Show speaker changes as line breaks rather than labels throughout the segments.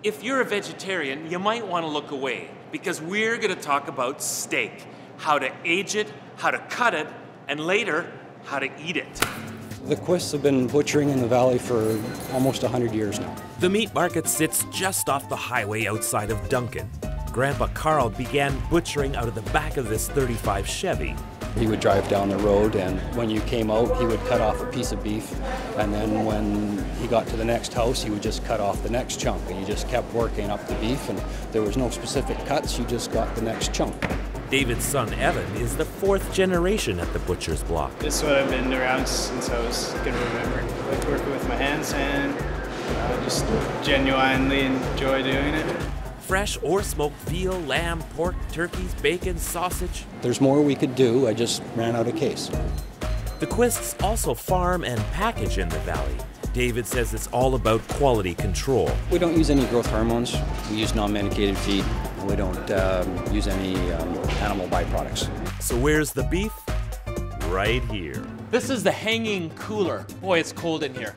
If you're a vegetarian, you might want to look away because we're going to talk about steak, how to age it, how to cut it, and later, how to eat it.
The Quists have been butchering in the valley for almost 100 years now.
The meat market sits just off the highway outside of Duncan. Grandpa Carl began butchering out of the back of this 35 Chevy.
He would drive down the road, and when you came out, he would cut off a piece of beef, and then when he got to the next house, he would just cut off the next chunk, and you just kept working up the beef, and there was no specific cuts, you just got the next chunk.
David's son Evan is the 4th generation at the butcher's block.
This is what I've been around since I was good to remember. I like working with my hands, and I just genuinely enjoy doing it.
Fresh or smoked veal, lamb, pork, turkeys, bacon, sausage.
There's more we could do, I just ran out of case.
The Quists also farm and package in the valley. David says it's all about quality control.
We don't use any growth hormones, we use non-medicated feed, and we don't use any animal byproducts.
So where's the beef? Right here.
This is the hanging cooler. Boy, it's cold in here.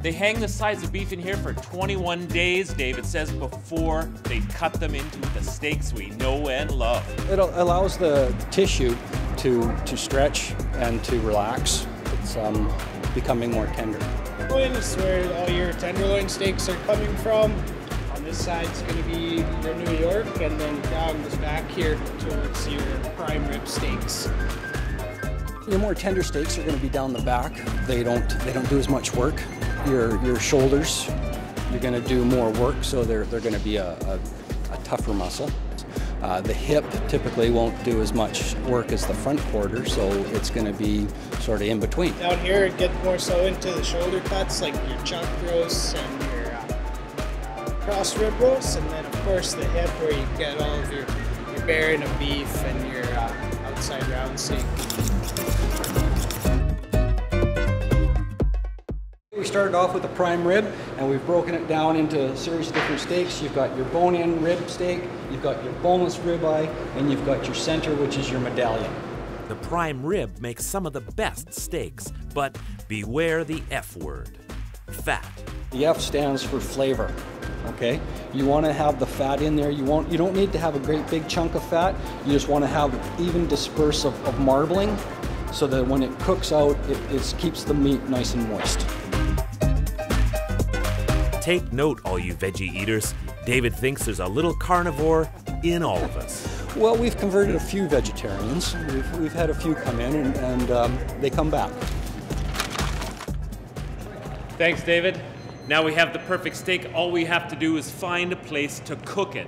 They hang the sides of beef in here for 21 days, David says, before they cut them into the steaks we know and love.
It allows the tissue to stretch and to relax. It's becoming more tender.
This is where all your tenderloin steaks are coming from. On this side is going to be your New York, and then down this back here towards your prime rib steaks.
Your more tender steaks are going to be down the back. They don't do as much work. Your shoulders, you're going to do more work, so they're going to be a tougher muscle. The hip typically won't do as much work as the front quarter, so it's going to be sort of in between.
Down here, it gets more so into the shoulder cuts, like your chunk roasts and your cross rib roasts, and then of course the hip, where you get all of your bearing of beef and your outside round steak.
We started off with a prime rib, and we've broken it down into a series of different steaks. You've got your bone-in rib steak, you've got your boneless ribeye, and you've got your center, which is your medallion.
The prime rib makes some of the best steaks, but beware the F word, fat.
The F stands for flavor, okay? You want to have the fat in there. You don't need to have a great big chunk of fat. You just want to have even disperse of marbling, so that when it cooks out, it keeps the meat nice and moist.
Take note, all you veggie eaters. David thinks there's a little carnivore in all of us.
Well, we've converted a few vegetarians. We've had a few come in, and they come back.
Thanks, David. Now we have the perfect steak. All we have to do is find a place to cook it.